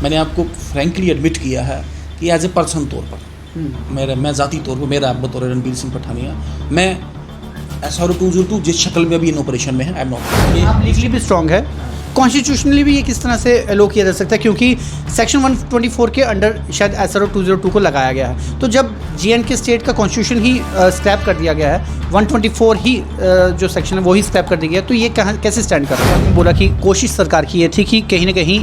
मैंने आपको frankly admit किया है कि एज ए पर्सन तौर पर मैं ज़ाती तौर पर मेरा बतौर रणबीर सिंह पठानिया मैं SRO 202 जिस शक्ल में अभी इन ऑपरेशन में है, आई एम नॉट। आप लीगली भी स्ट्रॉन्ग है, कॉन्स्टिट्यूशनली भी ये किस तरह से अलो किया जा सकता है, क्योंकि सेक्शन 124 के अंडर शायद SRO 202 को लगाया गया है। तो जब JNK स्टेट का कॉन्स्टिट्यूशन ही स्क्रैप कर दिया गया है, 124 ही जो सेक्शन है वो ही स्क्रैप कर दिया गया, तो ये कैसे स्टैंड कर रहा है? आपने बोला कि कोशिश सरकार की ये थी कि कहीं ना कहीं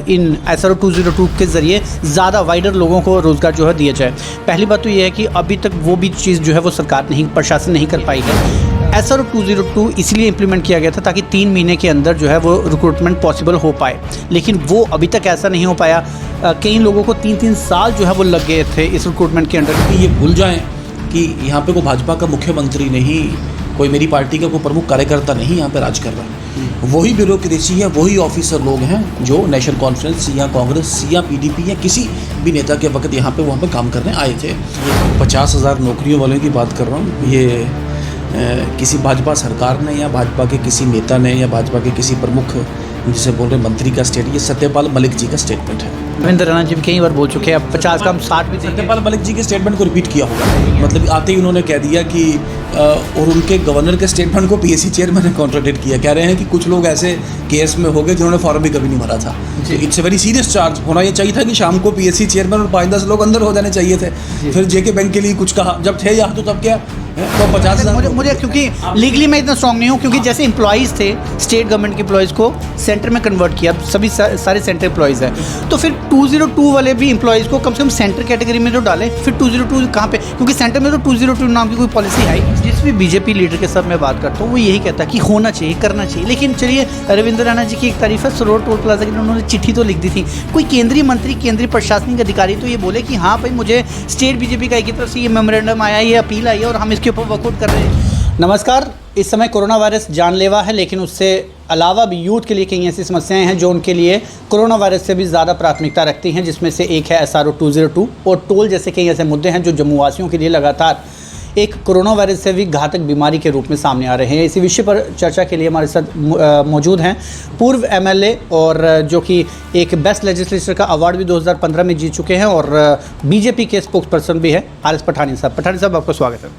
इन SRO 202 के ज़रिए ज़्यादा वाइडर लोगों को रोज़गार जो है दिया जाए। पहली बात तो ये है कि अभी तक वो भी चीज़ जो है वो सरकार नहीं, प्रशासन नहीं कर पाई है। SRO 202 इसलिए इम्प्लीमेंट किया गया था ताकि 3 महीने के अंदर जो है वो रिक्रूटमेंट पॉसिबल हो पाए, लेकिन वो अभी तक ऐसा नहीं हो पाया। कई लोगों को 3-3 साल जो है वो लग गए थे इस रिक्रूटमेंट के अंदर। ये भूल जाएं कि यहाँ पे कोई भाजपा का मुख्यमंत्री नहीं, कोई मेरी पार्टी का कोई प्रमुख कार्यकर्ता नहीं यहाँ पे राज कर रहा है। वही ब्यूरोक्रेसी है, वही ऑफिसर लोग हैं जो नेशनल कॉन्फ्रेंस या कांग्रेस या PDP या किसी भी नेता के वक्त यहाँ पे वहाँ पे काम करने आए थे। 50,000 नौकरियों वालों की बात कर रहा हूँ। ये किसी भाजपा सरकार ने या भाजपा के किसी नेता ने या भाजपा के किसी प्रमुख जिसे बोल रहे मंत्री का स्टेट, ये सत्यपाल मलिक जी का स्टेटमेंट है। रविंद्र राणा जी कई बार बोल चुके हैं, अब 50 का हम 60 भी। सत्यपाल मलिक जी के स्टेटमेंट को रिपीट किया होगा, मतलब आते ही उन्होंने कह दिया कि और उनके गवर्नर के स्टेटमेंट को PSC चेयरमैन ने कॉन्ट्राडिक्ट किया। कह रहे हैं कि कुछ लोग ऐसे केस में हो गए जिन्होंने फॉर्म भी कभी नहीं भरा था। It's a very serious charge. होना ये चाहिए था कि शाम को PSC चेयरमैन और 5-10 लोग अंदर हो जाने चाहिए थे। फिर JK बैंक के लिए कुछ कहा, जब थे यहाँ तो तब क्या तो 50,000। मुझे क्योंकि लीगली मैं इतना स्ट्रॉन्ग नहीं हूँ, क्योंकि जैसे एम्प्लॉइज़ थे स्टेट गवर्नमेंट के एम्प्लॉइज़ को सेंटर में कन्वर्ट किया, सभी सारे सेंटर एम्प्लॉइज़ हैं, तो फिर 202 वाले भी एम्प्लॉइज़ को कम से कम सेंटर कैटेगरी में तो डालें। फिर 202 कहाँ पे, क्योंकि सेंटर में तो 202 नाम की कोई पॉलिसी आई। जिस भी BJP लीडर के साथ मैं बात करता हूँ वो यही कहता है कि होना चाहिए, करना चाहिए। लेकिन चलिए, रविंद्र राणा जी की एक तारीफ है, सरोवर टोल प्लाजा की उन्होंने चिट्ठी तो लिख दी थी। कोई केंद्रीय मंत्री, केंद्रीय प्रशासनिक अधिकारी तो ये बोले कि हाँ भाई, मुझे स्टेट BJP का एक तरफ से ये मेमोरेंडम आया, ये अपील आई है और हम इसके ऊपर वर्कआउट कर रहे हैं। नमस्कार। इस समय कोरोना वायरस जानलेवा है, लेकिन उससे अलावा भी यूथ के लिए कई ऐसी समस्याएं हैं जो उनके लिए कोरोना वायरस से भी ज़्यादा प्राथमिकता रखती हैं, जिसमें से एक है SRO 202 और टोल जैसे कई ऐसे मुद्दे हैं जो जम्मू वासियों के लिए लगातार एक कोरोना वायरस से भी घातक बीमारी के रूप में सामने आ रहे हैं। इसी विषय पर चर्चा के लिए हमारे साथ मौजूद हैं पूर्व MLA और जो कि एक बेस्ट लेजिस्लेचर का अवार्ड भी 2015 में जीत चुके हैं और BJP के स्पोक्स पर्सन भी है RS पठानिया साहब। पठानिया साहब, आपका स्वागत है।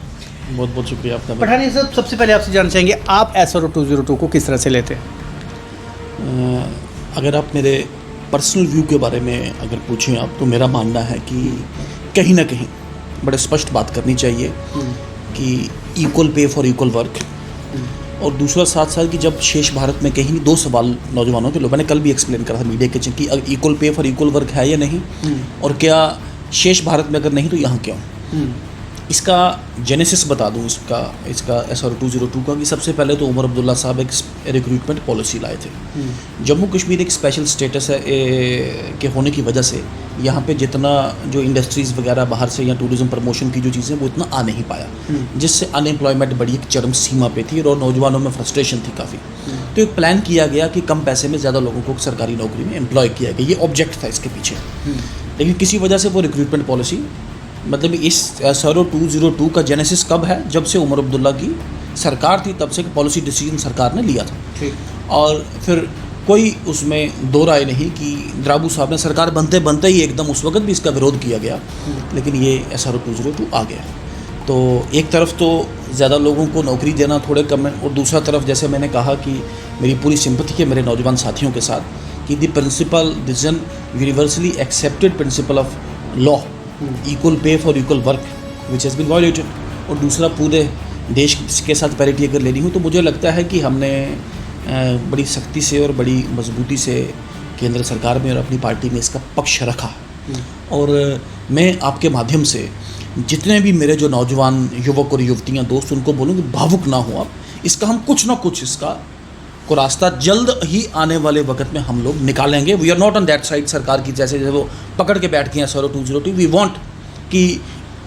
बहुत बहुत शुक्रिया आपका। पठानिया साहब, सबसे पहले आपसे जानना चाहेंगे, आप SRO 202 को किस तरह से लेते हैं? अगर आप मेरे पर्सनल व्यू के बारे में अगर पूछें आप, तो मेरा मानना है कि कहीं ना कहीं बड़े स्पष्ट बात करनी चाहिए कि equal pay for equal work, और दूसरा साथ साथ कि जब शेष भारत में कहीं 2 सवाल नौजवानों के लोग, मैंने कल भी एक्सप्लेन करा था मीडिया के कि अगर equal pay for equal work है या नहीं, और क्या शेष भारत में अगर नहीं तो यहाँ क्यों। इसका जेनेसिस बता दूं इसका SRO 202 का, कि सबसे पहले तो उमर अब्दुल्ला साहब एक रिक्रूटमेंट पॉलिसी लाए थे। जम्मू कश्मीर एक स्पेशल स्टेटस है के होने की वजह से यहाँ पे जितना जो इंडस्ट्रीज़ वगैरह बाहर से या टूरिज़्म प्रमोशन की जो चीज़ें वो इतना आ नहीं पाया, जिससे अनएम्प्लॉयमेंट बड़ी एक चरम सीमा पे थी और नौजवानों में फ्रस्ट्रेशन थी काफ़ी। तो एक प्लान किया गया कि कम पैसे में ज़्यादा लोगों को सरकारी नौकरी में एम्प्लॉय किया गया, ये ऑब्जेक्ट था इसके पीछे। लेकिन किसी वजह से वो रिक्रूटमेंट पॉलिसी, मतलब इस SRO 202 का जेनेसिस कब है, जब से उमर अब्दुल्ला की सरकार थी तब से पॉलिसी डिसीजन सरकार ने लिया था। और फिर कोई उसमें दो राय नहीं कि द्राबू साहब ने सरकार बनते बनते ही एकदम उस वक्त भी इसका विरोध किया गया, लेकिन ये SRO 202 आ गया। तो एक तरफ तो ज़्यादा लोगों को नौकरी देना थोड़े कम है, और दूसरा तरफ जैसे मैंने कहा कि मेरी पूरी सिंपैथी है मेरे नौजवान साथियों के साथ कि the principle, this an universally accepted principle of law, equal pay for equal work which has been violated. और दूसरा, पूरे देश के साथ पैरिटी अगर लेनी हो तो मुझे लगता है कि हमने बड़ी सख्ती से और बड़ी मजबूती से केंद्र सरकार में और अपनी पार्टी में इसका पक्ष रखा। और मैं आपके माध्यम से जितने भी मेरे जो नौजवान युवक और युवतियाँ दोस्त, उनको बोलूँ कि भावुक ना हो आप, इसका हम कुछ ना कुछ इसका को रास्ता जल्द ही आने वाले वक्त में हम लोग निकालेंगे। We are not on that side सरकार की, जैसे वो पकड़ के बैठ गए हैं SRO 202। वी वांट कि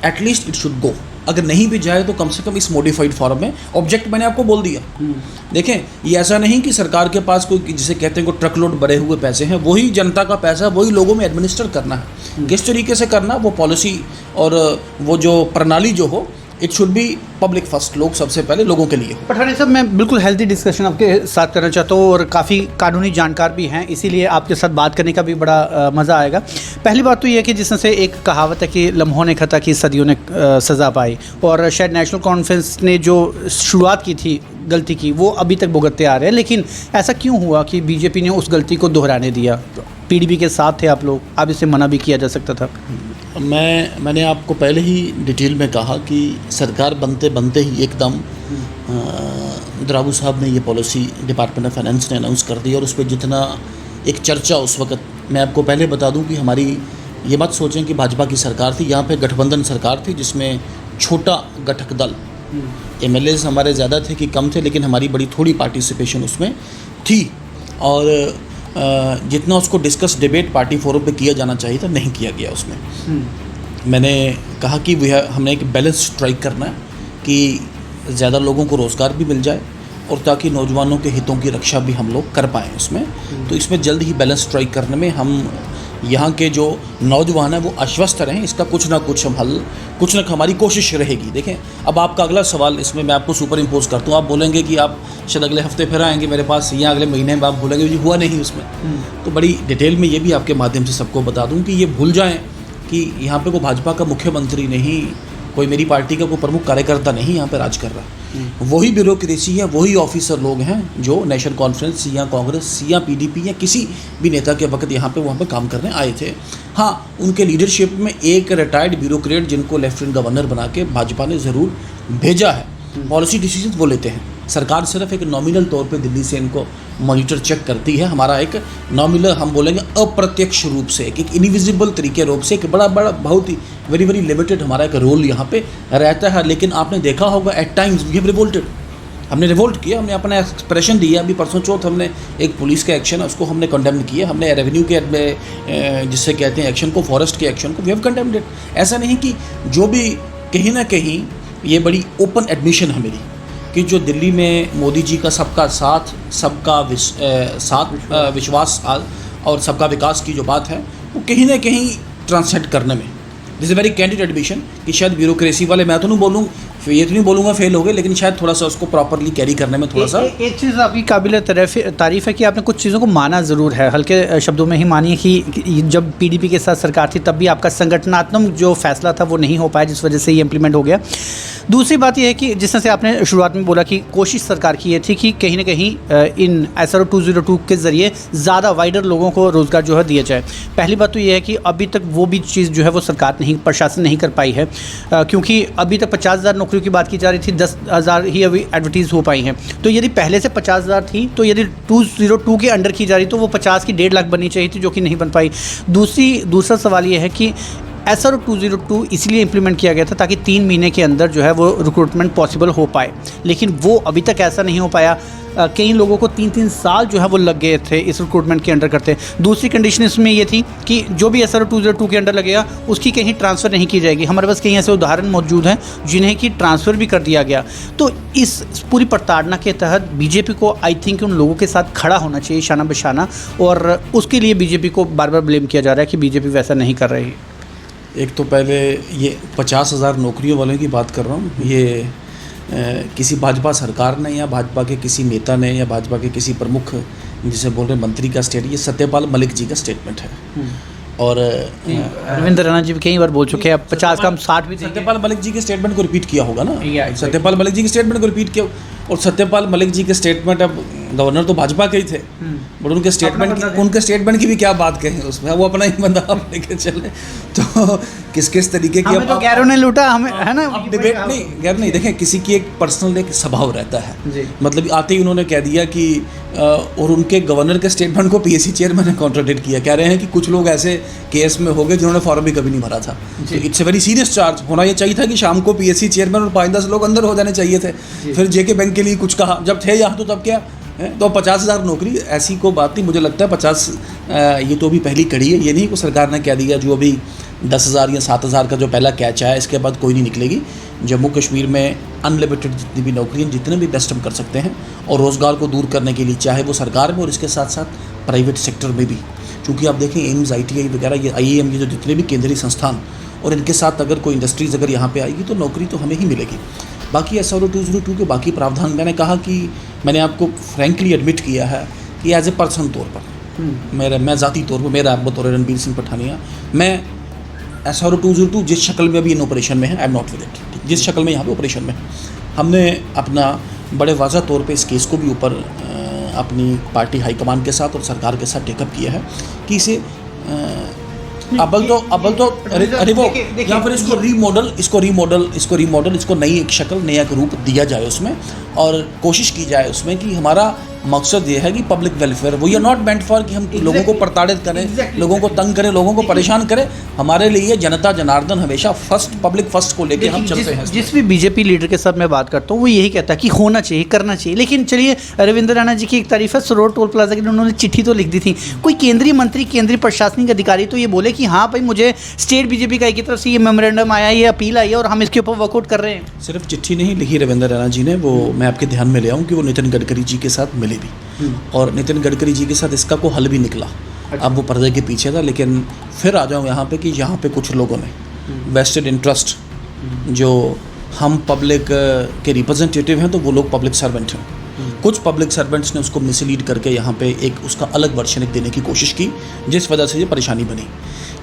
एटलीस्ट इट शुड गो, अगर नहीं भी जाए तो कम से कम इस मॉडिफाइड फॉर्म में। ऑब्जेक्ट मैंने आपको बोल दिया। देखें, ये ऐसा नहीं कि सरकार के पास कोई, जिसे कहते हैं, को ट्रक लोड भरे हुए पैसे हैं, वही जनता का पैसा, वही लोगों में एडमिनिस्टर करना है। किस तरीके से करना, वो पॉलिसी और वो जो प्रणाली जो हो it should be public first, लोग सबसे पहले लोगों के लिए हो। पठानी साहब, मैं बिल्कुल हेल्दी डिस्कशन आपके साथ करना चाहता हूँ और काफ़ी कानूनी जानकार भी हैं, इसीलिए आपके साथ बात करने का भी बड़ा मज़ा आएगा। पहली बात तो ये है कि जिस तरह से एक कहावत है कि लम्हों ने खता की सदियों ने सज़ा पाई, और शायद नेशनल कॉन्फ्रेंस ने जो शुरुआत की थी गलती की, वो अभी तक भुगतते आ रहे हैं। लेकिन ऐसा क्यों हुआ कि बीजेपी ने उस गलती को दोहराने दिया? पीडीपी के साथ थे आप लोग, अब इसे मना भी किया जा सकता था। मैंने आपको पहले ही डिटेल में कहा कि सरकार बनते बनते ही एकदम द्राबू साहब ने ये पॉलिसी डिपार्टमेंट ऑफ फाइनेंस ने अनाउंस कर दी, और उस पर जितना एक चर्चा उस वक्त, मैं आपको पहले बता दूं कि हमारी ये मत सोचें कि भाजपा की सरकार थी, यहाँ पे गठबंधन सरकार थी जिसमें छोटा गठक दल, एमएलएज हमारे ज़्यादा थे कि कम थे, लेकिन हमारी बड़ी थोड़ी पार्टिसिपेशन उसमें थी, और जितना उसको डिस्कस डिबेट पार्टी फोरम पे किया जाना चाहिए था नहीं किया गया उसमें। मैंने कहा कि हमने एक बैलेंस स्ट्राइक करना है कि ज़्यादा लोगों को रोज़गार भी मिल जाए और ताकि नौजवानों के हितों की रक्षा भी हम लोग कर पाएँ उसमें। तो इसमें जल्द ही बैलेंस स्ट्राइक करने में हम यहाँ के जो नौजवान हैं वो आश्वस्त रहें, इसका कुछ ना कुछ हम हल, कुछ ना हमारी कोशिश रहेगी। देखें, अब आपका अगला सवाल इसमें मैं आपको सुपर इम्पोज करता हूँ, आप बोलेंगे कि आप शायद अगले हफ्ते फिर आएंगे मेरे पास या अगले महीने में, आप बोलेंगे जी हुआ नहीं उसमें। तो बड़ी डिटेल में ये भी आपके माध्यम से सबको बता दूँ कि ये भूल जाएँ कि यहाँ पर कोई भाजपा का मुख्यमंत्री नहीं, कोई मेरी पार्टी का कोई प्रमुख कार्यकर्ता नहीं यहाँ पर राज कर रहा। वही ब्यूरोक्रेसी है, वही ऑफिसर लोग हैं जो नेशनल कॉन्फ्रेंस या कांग्रेस या पीडीपी या किसी भी नेता के वक्त यहाँ पे वहाँ पे काम करने आए थे। हाँ, उनके लीडरशिप में एक रिटायर्ड ब्यूरोक्रेट जिनको लेफ्टिनेंट गवर्नर बना के भाजपा ने ज़रूर भेजा है, पॉलिसी डिसीजन वो लेते हैं। सरकार सिर्फ एक नॉमिनल तौर पे दिल्ली से इनको मॉनिटर चेक करती है। हमारा एक नॉमिनल, हम बोलेंगे अप्रत्यक्ष रूप से, एक इनविजिबल तरीके रूप से, एक बड़ा बहुत ही वेरी वेरी लिमिटेड हमारा एक रोल यहाँ पे रहता है। लेकिन आपने देखा होगा at times we have revolted, हमने रिवोल्ट किया, हमने अपना एक्सप्रेशन दिया। अभी परसों चौथ हमने एक पुलिस का एक्शन है उसको हमने कंडेम किया, हमने रेवेन्यू के जिससे कहते हैं एक्शन को, फॉरेस्ट के एक्शन को वी हैव कंडेम्ड। ऐसा नहीं कि जो भी कहीं ना कहीं, ये बड़ी ओपन एडमिशन है मेरी कि जो दिल्ली में मोदी जी का सबका साथ, सबका विश्वास और सबका विकास की जो बात है वो कहीं ना कहीं ट्रांसलेट करने में, this is very candid admission कि शायद ब्यूरोक्रेसी वाले, मैं तो नहीं बोलूँ, ये तो नहीं बोलूँगा फेल हो गए, लेकिन शायद थोड़ा सा उसको प्रॉपरली कैरी करने में थोड़ा सा। एक चीज़ आपकी काबिल तारीफ़ है कि आपने कुछ चीज़ों को माना ज़रूर है, हल्के शब्दों में ही मानिए कि जब पीडीपी के साथ सरकार थी तब भी आपका संगठनात्मक जो फैसला था वो नहीं हो पाया, जिस वजह से ये इम्प्लीमेंट हो गया। दूसरी बात यह है कि जिस तरह से आपने शुरुआत में बोला कि कोशिश सरकार की ये थी कि कहीं ना कहीं इन SRO 202 के ज़रिए ज़्यादा वाइडर लोगों को रोज़गार जो है दिया जाए। पहली बात तो ये है कि अभी तक वो भी चीज़ जो है वो सरकार नहीं, प्रशासन नहीं कर पाई है, क्योंकि अभी तक 50,000 नौकरियों की बात की जा रही थी, 10,000 ही अभी एडवर्टीज़ हो पाई हैं। तो यदि पहले से 50,000 थी तो यदि 202 के अंडर की जा रही तो वो 50 की 1.5 लाख बननी चाहिए थी, जो कि नहीं बन पाई। दूसरा सवाल ये है कि SRO 202 इसलिए इम्प्लीमेंट किया गया था ताकि 3 महीने के अंदर जो है वो रिक्रूटमेंट पॉसिबल हो पाए, लेकिन वो अभी तक ऐसा नहीं हो पाया। कई लोगों को 3-3 साल जो है वो लग गए थे इस रिक्रूटमेंट के अंडर करते। दूसरी कंडीशन इसमें ये थी कि जो भी SRO 202 के अंडर लगेगा उसकी कहीं ट्रांसफ़र नहीं की जाएगी। हमारे पास कई ऐसे उदाहरण मौजूद हैं जिन्हें कि ट्रांसफ़र भी कर दिया गया। तो इस पूरी प्रताड़ना के तहत बीजेपी को आई थिंक उन लोगों के साथ खड़ा होना चाहिए शाना बशाना, और उसके लिए बीजेपी को बार बार ब्लेम किया जा रहा है कि बीजेपी वैसा नहीं कर रही। एक तो पहले ये 50,000 नौकरियों वालों की बात कर रहा हूँ, ये किसी भाजपा सरकार ने या भाजपा के किसी नेता ने या भाजपा के किसी प्रमुख जिसे बोल रहे मंत्री का स्टेट, ये सत्यपाल मलिक जी का स्टेटमेंट है। और रविंद्र राणा जी भी कई बार बोल चुके हैं, 50 का हम 60 भी। सत्यपाल मलिक जी के स्टेटमेंट को रिपीट किया होगा ना, सत्यपाल मलिक जी के स्टेटमेंट को रिपीट किया। और सत्यपाल मलिक जी के स्टेटमेंट, अब गवर्नर तो भाजपा के ही थे, बट उनके स्टेटमेंट की भी क्या बात कहें उसमें, वो अपना ही बंदा आप लेके चले। तो किस तरीके की, तो गैरों ने लूटा हमें, है ना, अब डिबेट नहीं, गैर नहीं, देखें किसी की एक पर्सनल एक स्वभाव रहता है, मतलब आते ही उन्होंने कह दिया कि और उनके गवर्नर के स्टेटमेंट को PSC चेयरमैन ने कॉन्ट्राडिक्ट किया, कह रहे हैं कि कुछ लोग ऐसे केस में हो गए जिन्होंने फॉर्म भी कभी नहीं भरा था। तो it's a very serious charge. होना ये चाहिए था कि शाम को PSC चेयरमैन और 5-10 लोग अंदर हो जाने चाहिए थे। फिर JK बैंक के लिए कुछ कहा, जब थे यहाँ तो तब क्या है, तो 50,000 नौकरी ऐसी को बात नहीं। मुझे लगता है 50 ये तो अभी पहली कड़ी है, ये नहीं को सरकार ने कह दिया जो अभी 10,000 या 7,000 का जो पहला कैच आया इसके बाद कोई नहीं निकलेगी। जम्मू कश्मीर में अनलिमिटेड जितनी भी नौकरियाँ, जितने भी बेस्ट हम कर सकते हैं, और रोज़गार को दूर करने के लिए चाहे वो सरकार में और इसके साथ साथ प्राइवेट सेक्टर में भी, क्योंकि आप देखें एम्स, ITI वगैरह, ये IIM, ये जो जितने भी केंद्रीय संस्थान, और इनके साथ अगर कोई इंडस्ट्रीज़ अगर यहाँ पे आएगी तो नौकरी तो हमें ही मिलेगी। बाकी SRO 202 के बाकी प्रावधान मैंने कहा कि मैंने आपको फ्रैंकली एडमिट किया है कि एज ए पर्सन तौर पर मैं ज़ाती तौर पर मेरा बतौर रणबीर सिंह पठानिया मैं SRO 202 जिस शक्ल में अभी इन ऑपरेशन में है I am not with it. जिस शक्ल में यहाँ पे ऑपरेशन में हमने अपना बड़े वाज़ा तौर पे इस केस को भी ऊपर अपनी पार्टी हाईकमान के साथ और सरकार के साथ टेकअप किया है कि इसे अबल तो अरे वो या फिर इसको रीमॉडल इसको नई एक शक्ल नया एक रूप दिया जाए उसमें, और कोशिश की जाए उसमें कि हमारा मकसद ये है कि public welfare, we are not meant for कि हम लोगों को प्रताड़ित करें, लोगों को तंग करें, लोगों को परेशान करें। हमारे लिए जनता जनार्दन हमेशा फर्स्ट पब्लिक फर्स्ट को लेके हम चलते हैं। जिस भी बीजेपी लीडर के साथ मैं बात करता हूँ वो यही कहता है कि होना चाहिए, करना चाहिए। लेकिन चलिए रविंद्र राणा जी की एक तारीफ है सरोवर टोल प्लाजा की, उन्होंने चिट्ठी तो लिख दी थी। कोई केंद्रीय मंत्री केंद्रीय प्रशासनिक अधिकारी तो ये बोले कि हाँ भाई मुझे स्टेट बीजेपी का की तरफ से ये मेमोरेंडम आया, ये अपील आई है और हम इसके ऊपर वर्कआउट कर रहे हैं। सिर्फ चिट्ठी नहीं लिखी रविंद्र राणा जी ने, वो मैं आपके ध्यान में ले आऊँ कि वो नितिन गडकरी जी के साथ मिले भी, और नितिन गडकरी जी के साथ इसका को हल भी निकला। अब वो पर्दे के पीछे था, लेकिन फिर आ जाऊँ यहाँ पे कि यहाँ पे कुछ लोगों ने वेस्टेड इंटरेस्ट, जो हम पब्लिक के रिप्रेजेंटेटिव हैं तो वो लोग पब्लिक सर्वेंट हैं, कुछ पब्लिक सर्वेंट्स ने उसको मिसलीड करके यहाँ पे एक उसका अलग वर्शन देने की कोशिश की, जिस वजह से ये परेशानी बनी।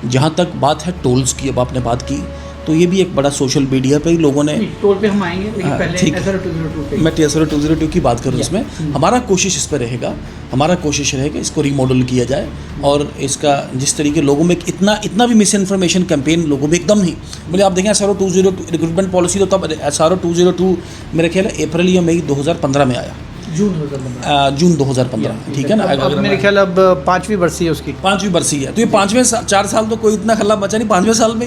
जहाँ तक बात है टोल्स की, अब आपने बात की, तो ये भी एक बड़ा सोशल मीडिया पे ही लोगों ने टोल पे हम आएंगे, लेकिन पहले SRO 202 पे मैं SRO 202 की बात करूँ इसमें हमारा कोशिश इस पर रहेगा, हमारा कोशिश रहेगा इसको रीमॉडल किया जाए, और इसका जिस तरीके लोगों में इतना भी मिस इन्फॉर्मेशन कैंपेन लोगों में एकदम नहीं, बोले आप देखें SRO 202 रिक्रूटमेंट पॉलिसी तो तब SRO 202 मेरे ख्याल है अप्रैल या मई 2015 में आया, जून 2015 ठीक है ना। अब मेरे ख्याल अब 5वीं बरसी है उसकी, 5वीं बरसी है, तो ये 5वें 4 साल तो कोई इतना खल्ला बचा नहीं, 5वें साल में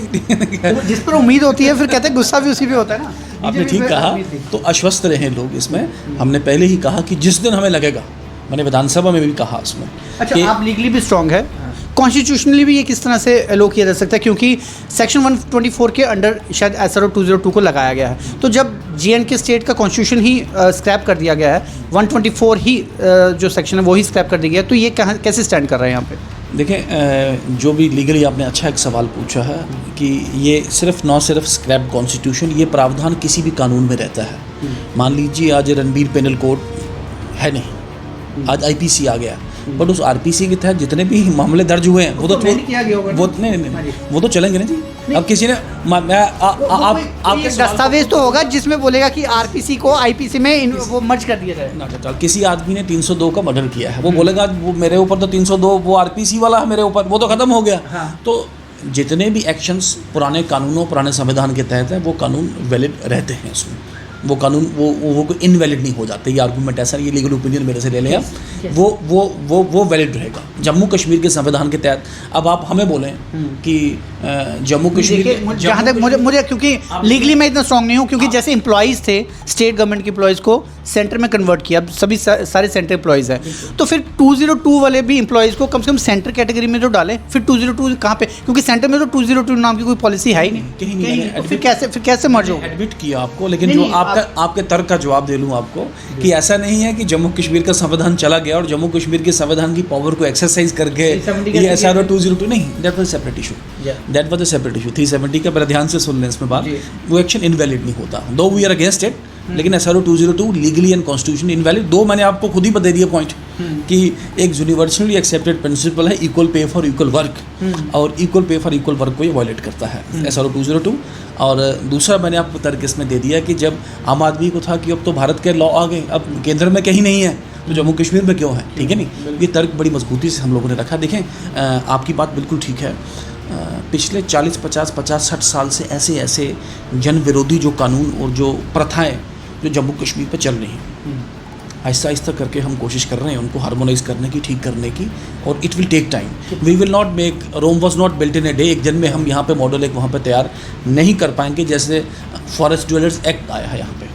जिस पर उम्मीद होती है फिर कहते हैं गुस्सा भी उसी पे होता है ना। आपने ठीक कहा, तो आश्वस्त रहे लोग इसमें। हमने पहले ही कहा कि जिस दिन हमें लगेगा, मैंने विधानसभा में भी कहा उसमें। अच्छा, आप लीगली भी स्ट्रांग है, कॉन्स्टिट्यूशनली भी ये किस तरह से अलो किया जा सकता है, क्योंकि सेक्शन 124 के अंडर शायद SRO 202 को लगाया गया है, तो जब JNK स्टेट का कॉन्स्टिट्यूशन ही स्क्रैप कर दिया गया है, 124 ही जो सेक्शन है वो ही स्क्रैप कर दिया गया, तो ये कैसे स्टैंड कर रहे हैं यहाँ पे? देखें, जो भी लीगली आपने अच्छा एक सवाल पूछा है कि ये सिर्फ स्क्रैप कॉन्स्टिट्यूशन, ये प्रावधान किसी भी कानून में रहता है। मान लीजिए आज रणबीर पेनल कोड है नहीं, आज IPC आ गया, बट उस RPC के तहत जितने भी मामले दर्ज हुए हैं वो तो वो तो चलेंगे ना जी। अब किसी ने आपके दस्तावेज तो होगा जिसमें बोलेगा कि RPC को IPC में वो मर्ज कर दिया जाए ना। किसी आदमी ने 302 का मर्डर किया है, वो बोलेगा वो मेरे ऊपर तो 302 वो RPC वाला है मेरे ऊपर, वो तो ख़त्म हो गया। हाँ। तो जितने भी एक्शंस पुराने कानूनों पुराने संविधान के तहत है वो कानून वैलिड रहते हैं, उसमें वो कानून वो कोई इनवैलिड नहीं हो जाते। ये आर्गूमेंट ऐसा, ये लीगल ओपिनियन मेरे से ले लें आप, वो वैलिड रहेगा जम्मू कश्मीर के संविधान के तहत। अब आप हमें बोलें कि जम्मू कश्मीर, जहाँ तक मुझे क्योंकि लीगली मैं इतना स्ट्रांग नहीं हूँ, क्योंकि जैसे एम्प्लॉइज़ थे स्टेट गवर्नमेंट के एम्प्लॉइज़ को सेंटर में कन्वर्ट किया, अब सभी सारे सेंटर एम्प्लॉइज़ हैं, तो फिर 202 वाले भी एम्प्लॉइज़ को कम से कम सेंटर कैटेगरी में तो डालें। फिर 202 कहाँ पे, क्योंकि सेंटर में तो 202 नाम की कोई पॉलिसी है ही नहीं, कहीं नहीं। तो फिर कैसे मर्ज हो? एडमिट किया आपको, लेकिन जो आपके तर्क का जवाब दे लूँ आपको कि ऐसा नहीं है कि जम्मू कश्मीर का संविधान चला गया और जम्मू कश्मीर के संविधान की पावर को एक्सरसाइज करके ये SRO 202 नहीं, that was separate issue, that was a separate issue. 370 का, पर ध्यान से सुन लें इसमें बात, वो एक्शन इनवैलिड नहीं होता, दो वी आर अगेंस्ट इट, लेकिन SRO 202 legally and constitution invalid. दो मैंने आपको खुद ही बता दिया पॉइंट कि एक यूनिवर्सली एक्सेप्टेड प्रिंसिपल है equal pay for equal work, और equal pay for equal work को ये वायलेट करता है SRO 202। और दूसरा मैंने आपको तर्क इसमें दे दिया कि जब आम आदमी को था कि अब तो भारत के लॉ आ गए, अब केंद्र में कहीं नहीं है तो जम्मू कश्मीर में क्यों है, ठीक है नहीं, ये तर्क बड़ी मजबूती से हम लोगों ने रखा। देखें, आपकी बात बिल्कुल ठीक है, पिछले 40-50-60 साल से ऐसे जन विरोधी जो कानून और जो प्रथाएं जो जम्मू कश्मीर पर चल रही हैं, आहिस्ता आहिस्ता करके हम कोशिश कर रहे हैं उनको हार्मोनाइज करने की, ठीक करने की, और it will take time. We will not make, Rome was not built in a day, एक दिन में हम यहाँ पे मॉडल एक वहाँ पे तैयार नहीं कर पाएंगे। जैसे फॉरेस्ट ड्वेलर्स एक्ट आया है यहाँ पे,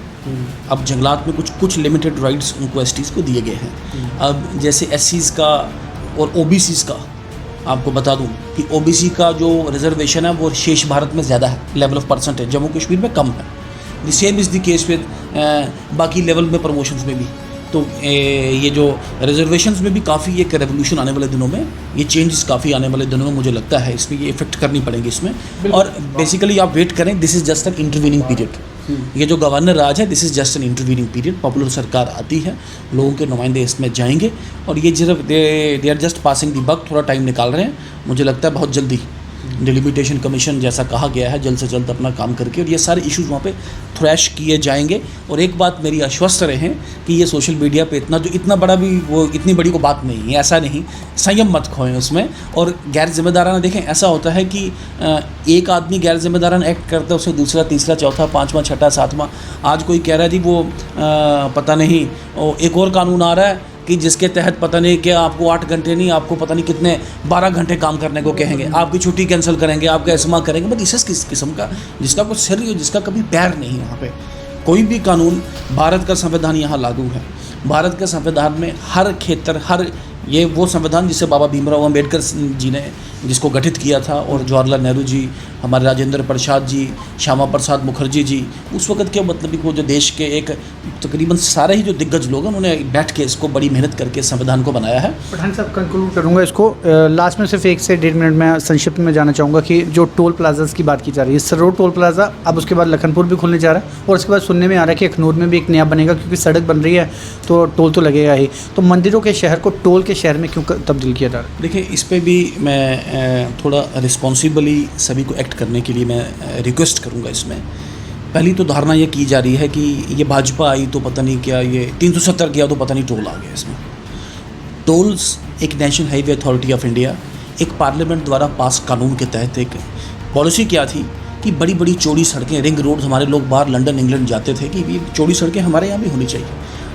अब जंगलात में कुछ लिमिटेड राइट्स उनको STs को दिए गए हैं। अब जैसे SCs का और OBCs का आपको बता दूं कि OBC का जो रिजर्वेशन है वो शेष भारत में ज़्यादा है, level of percentage Jammu Kashmir में कम है। The same is the case with बाकी लेवल में प्रमोशंस में भी। तो ये जो रिजर्वेशंस में भी काफ़ी एक रेवोल्यूशन आने वाले दिनों में, ये चेंजेस काफ़ी आने वाले दिनों में मुझे लगता है इसमें ये इफेक्ट करनी पड़ेगी इसमें। और बेसिकली आप वेट करें, this is just an intervening period. ये जो गवर्नर राज है, this is just an intervening period. Popular सरकार आती है, लोगों के नुमाइंदे इसमें जाएंगे और ये सिर्फ they are just passing the buck, थोड़ा टाइम निकाल रहे हैं। मुझे लगता है बहुत जल्दी डिलिमिटेशन कमीशन जैसा कहा गया है, जल्द से जल्द अपना काम करके और ये सारे इश्यूज वहाँ पे थ्रैश किए जाएंगे। और एक बात मेरी आश्वस्त रहें कि ये सोशल मीडिया पे इतना बड़ा भी वो इतनी बड़ी को बात नहीं है, ऐसा नहीं, संयम मत खोएं उसमें। और गैर जिम्मेदाराना देखें, ऐसा होता है कि एक आदमी गैर जिम्मेदाराना एक्ट करता है, उसे दूसरा, तीसरा, चौथा, पाँचवा, छठा, सातवां, आज कोई कह रहा है जी वो पता नहीं एक और कानून आ रहा है कि जिसके तहत पता नहीं क्या आपको 8 घंटे नहीं, आपको पता नहीं कितने 12 घंटे काम करने को कहेंगे, आपकी छुट्टी कैंसिल करेंगे, आपका ऐसा करेंगे। बट इस किस किस्म का, जिसका कोई सिर हो, जिसका कभी पैर नहीं है। वहाँ पे कोई भी कानून, भारत का संविधान यहाँ लागू है। भारत के संविधान में हर क्षेत्र, हर ये वो संविधान जिसे बाबा भीमराव अम्बेडकर जी ने जिसको गठित किया था, और जवाहरलाल नेहरू जी, हमारे राजेंद्र प्रसाद जी, श्यामा प्रसाद मुखर्जी जी, उस वक्त के मतलब कि वो जो देश के एक तकरीबन सारे ही जो दिग्गज लोग हैं, उन्होंने बैठ के इसको बड़ी मेहनत करके संविधान को बनाया है। पठान साहब, कंक्लूड करूँगा इसको। लास्ट में सिर्फ 1 से 1.5 मिनट में संक्षिप्त में जाना चाहूँगा कि जो टोल प्लाजास की बात की जा रही है, सरोड टोल प्लाजा, अब उसके बाद लखनपुर भी खुलने जा रहा है, और उसके बाद सुनने में आ रहा है कि अखनूर में भी एक नया बनेगा, क्योंकि सड़क बन रही है तो टोल तो लगेगा ही। तो मंदिरों के शहर को टोल के शहर में क्यों तब्दील किया जा रहा है? देखिए, इस पे भी मैं थोड़ा रिस्पॉन्सिबली सभी को एक्ट करने के लिए मैं रिक्वेस्ट करूँगा। इसमें पहली तो धारणा ये की जा रही है कि ये भाजपा आई तो पता नहीं क्या, ये 370 किया तो पता नहीं टोल आ गया। इसमें टोल्स एक national highway authority of India, एक पार्लियामेंट द्वारा पास कानून के तहत एक पॉलिसी क्या थी कि बड़ी बड़ी चौड़ी सड़कें, रिंग रोड, हमारे लोग बाहर लंदन इंग्लैंड जाते थे कि ये चौड़ी सड़कें हमारे यहाँ भी होनी चाहिए।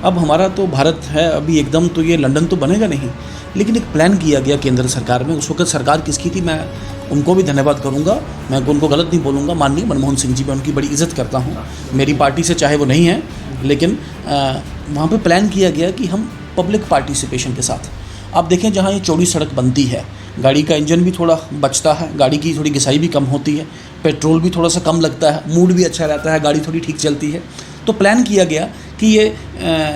अब हमारा तो भारत है अभी एकदम, तो ये लंदन तो बनेगा नहीं, लेकिन एक प्लान किया गया केंद्र सरकार में। उस वक्त सरकार किसकी थी, मैं उनको भी धन्यवाद करूंगा, मैं उनको गलत नहीं बोलूँगा। माननीय मनमोहन सिंह जी, मैं उनकी बड़ी इज़्ज़त करता हूँ, मेरी पार्टी से चाहे वो नहीं है, लेकिन वहाँ पे प्लान किया गया कि हम पब्लिक पार्टिसिपेशन के साथ, आप देखें जहाँ ये चौड़ी सड़क बनती है, गाड़ी का इंजन भी थोड़ा बचता है, गाड़ी की थोड़ी घिसाई भी कम होती है, पेट्रोल भी थोड़ा सा कम लगता है, मूड भी अच्छा रहता है, गाड़ी थोड़ी ठीक चलती है। तो प्लान किया गया कि ये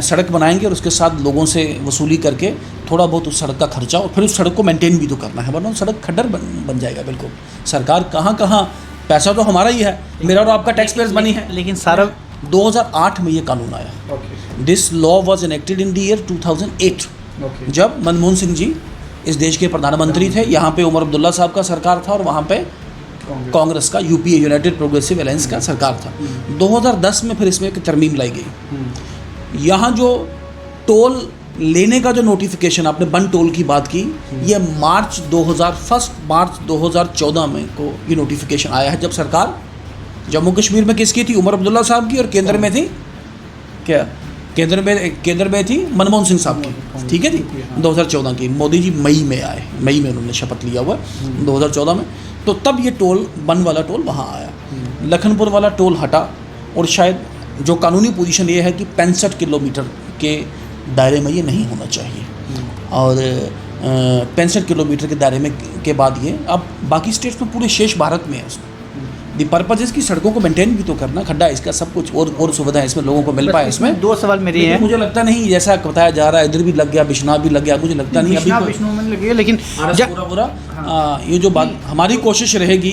सड़क बनाएंगे और उसके साथ लोगों से वसूली करके थोड़ा बहुत उस सड़क का खर्चा, और फिर उस सड़क को मेंटेन भी तो करना है, वरना सड़क खड्डर बन जाएगा। बिल्कुल सरकार कहाँ पैसा तो हमारा ही है, मेरा और आपका टैक्स पेयर्स मनी है। लेकिन सारा 2008 में ये कानून आया। This law was enacted in the year 2008, जब मनमोहन सिंह जी इस देश के प्रधानमंत्री थे। यहाँ पे उमर अब्दुल्ला साहब का सरकार था और वहाँ पे कांग्रेस का, यूपीए, यूनाइटेड प्रोग्रेसिव अलायंस का सरकार था। 2010 में फिर इसमें एक तरमीम लाई गई। यहाँ जो टोल लेने का जो नोटिफिकेशन, आपने बन टोल की बात की, ये मार्च 2014 में को ये नोटिफिकेशन आया है, जब सरकार जम्मू कश्मीर में किसकी थी, उमर अब्दुल्ला साहब की, और केंद्र में थी क्या, केंद्र में थी मनमोहन सिंह साहब की, ठीक है जी, 2014 की। मोदी जी मई में आए, मई में उन्होंने शपथ लिया हुआ 2014 में। तो तब ये टोल, बन वाला टोल वहाँ आया, लखनपुर वाला टोल हटा, और शायद जो कानूनी पोजीशन ये है कि 65 किलोमीटर के दायरे में ये नहीं होना चाहिए, और 65 किलोमीटर के दायरे में के बाद ये अब बाकी स्टेट्स में, पूरे शेष भारत में है। उसमें दी पर्पज इसकी सड़कों को मेंटेन भी तो करना, खड्डा इसका सब कुछ और सुविधाएं इसमें लोगों को मिल पाए। इसमें 2 सवाल मेरे हैं। मुझे लगता नहीं जैसा बताया जा रहा है, इधर भी लग गया, बिश्नाह भी लग गया, मुझे लगता नहीं अभी में लग गया, लेकिन पूरा ये जो बात हमारी कोशिश रहेगी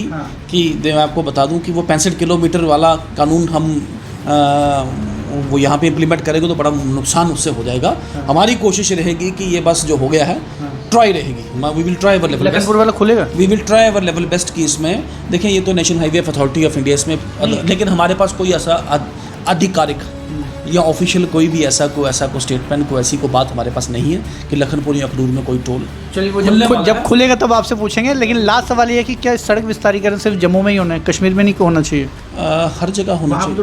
कि मैं आपको बता दूं कि वो 65 किलोमीटर वाला कानून हम वो यहाँ पे इम्प्लीमेंट करेंगे तो बड़ा नुकसान उससे हो जाएगा। हमारी कोशिश रहेगी कि ये बस जो हो गया है, ट्राई रहेगी, we will try our level best. Lakhanpur वाला खुलेगा, we will try our level best की इसमें। देखिए, ये तो national highway authority of India इसमें, लेकिन हमारे पास कोई ऐसा आधिकारिक या ऑफिशियल कोई भी ऐसा को स्टेटमेंट, को ऐसी को बात हमारे पास नहीं है कि लखनपुर या अखनूर में कोई टोल। चलिए, वो जब खुलेगा तब आपसे पूछेंगे। लेकिन लास्ट सवाल ये है कि क्या सड़क विस्तारीकरण सिर्फ जम्मू में ही होना है, कश्मीर में नहीं होना चाहिए? हर जगह होना चाहिए।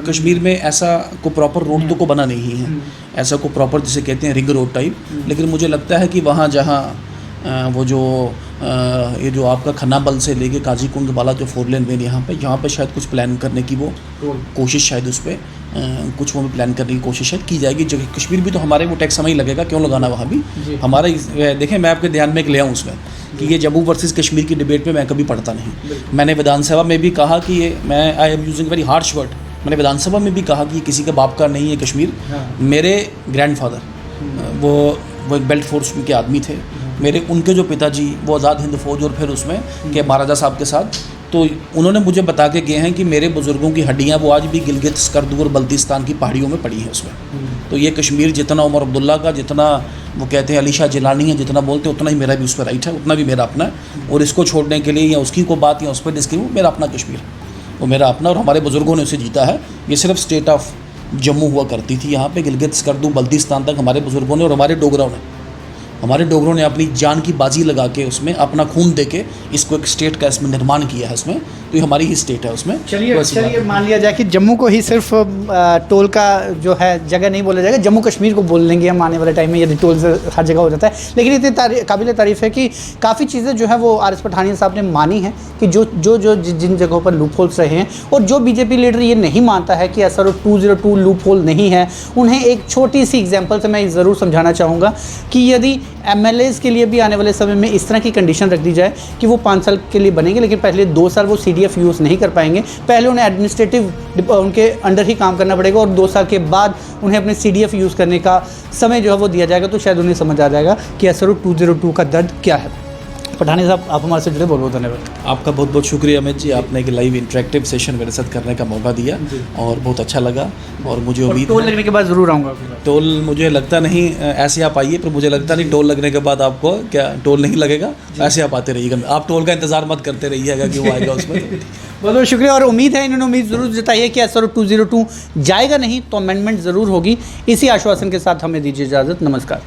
कश्मीर में ऐसा को प्रॉपर रोड तो को बना नहीं है, ऐसा को प्रॉपर जिसे कहते हैं रिंग रोड टाइप, लेकिन मुझे लगता है कि वहाँ जहाँ वो जो ये जो आपका खन्ना बल से लेके काजीकुंड वाला जो 4 लेन में यहाँ पे शायद कुछ प्लान करने की वो कोशिश, शायद उस पर कुछ वो भी प्लान करने की कोशिश शायद की जाएगी। जो कश्मीर भी तो हमारे वो टैक्स हमें ही लगेगा, क्यों लगाना वहाँ भी हमारा। देखें, मैं आपके ध्यान में एक ले आऊँ उसमें कि ये जम्मू वर्सेस कश्मीर की डिबेट में मैं कभी पढ़ता नहीं। मैंने विधानसभा में भी कहा कि ये, मैं I am using very harsh word, मैंने विधानसभा में भी कहा कि किसी के बाप का नहीं है कश्मीर। मेरे ग्रैंडफादर वो एक बेल्ट फोर्स के आदमी थे। मेरे उनके जो पिताजी वो आज़ाद हिंद फौज और फिर उसमें के महाराजा साहब के साथ, तो उन्होंने मुझे बता के गए हैं कि मेरे बुज़ुर्गों की हड्डियां वो आज भी गिलगित स्कर्दू और बल्तिस्तान की पहाड़ियों में पड़ी हैं उसमें। तो ये कश्मीर जितना उमर अब्दुल्ला का, जितना वो कहते हैं अली शाह जिलानी है, जितना बोलते हैं उतना ही मेरा भी उस पर राइट है, उतना भी मेरा अपना है। और इसको छोड़ने के लिए या उसकी को बात या उस पर डिस्क्री, वो मेरा अपना कश्मीर, वो मेरा अपना, और हमारे बुज़ुर्गों ने उसे जीता है। ये सिर्फ स्टेट ऑफ जम्मू हुआ करती थी, यहाँ पे गिलगित स्कर्दू बल्तिस्तान तक हमारे बुज़ुर्गों ने और हमारे डोगरों ने अपनी जान की बाजी लगा के उसमें अपना खून दे के इसको एक स्टेट का इसमें निर्माण किया है इसमें। तो ये हमारी ही स्टेट है उसमें। चलिए मान लिया जाए कि जम्मू को ही सिर्फ टोल का जो है जगह नहीं बोला जाएगा, जम्मू कश्मीर को बोल लेंगे हम आने वाले टाइम में, यदि टोल से हर जगह हो जाता है। लेकिन इतनी काबिल तारीफ़ है कि काफ़ी चीज़ें जो है वो आर.एस. पठानिया साहब ने मानी हैं कि जो जिन जगहों पर लूप होल्स रहे हैं, और जो बीजेपी लीडर ये नहीं मानता है कि SRO 202 लूप होल नहीं है, उन्हें एक छोटी सी एग्जाम्पल से मैं ज़रूर समझाना चाहूँगा कि यदि MLAs के लिए भी आने वाले समय में इस तरह की कंडीशन रख दी जाए कि वो 5 साल के लिए बनेंगे, लेकिन पहले 2 साल वो CDF यूज़ नहीं कर पाएंगे, पहले उन्हें एडमिनिस्ट्रेटिव उनके अंडर ही काम करना पड़ेगा, और 2 साल के बाद उन्हें अपने CDF यूज़ करने का समय जो है वो दिया जाएगा, तो शायद उन्हें समझ आ जाएगा कि SRO 202 का दर्द क्या है। पठानिया साहब, आप हमारे से जुड़े, बहुत बहुत धन्यवाद। आपका बहुत बहुत शुक्रिया अमित जी, आपने एक लाइव इंटरेक्टिव सेशन मेरे साथ करने का मौका दिया और बहुत अच्छा लगा। और मुझे उम्मीद टोल लगने के बाद ज़रूर आऊँगा। टोल मुझे लगता नहीं ऐसे आप आइए, पर मुझे लगता नहीं टोल लगने के बाद आपको क्या टोल नहीं लगेगा, ऐसे आप आते रहिएगा, आप टोल का इंतज़ार मत करते रहिएगा कि वो आएगा उसमें। बहुत बहुत शुक्रिया, और उम्मीद है इन्होंने उम्मीद ज़रूर जताई है कि SRO 202 जाएगा नहीं तो अमेंडमेंट ज़रूर होगी। इसी आश्वासन के साथ हमें दीजिए इजाज़त, नमस्कार।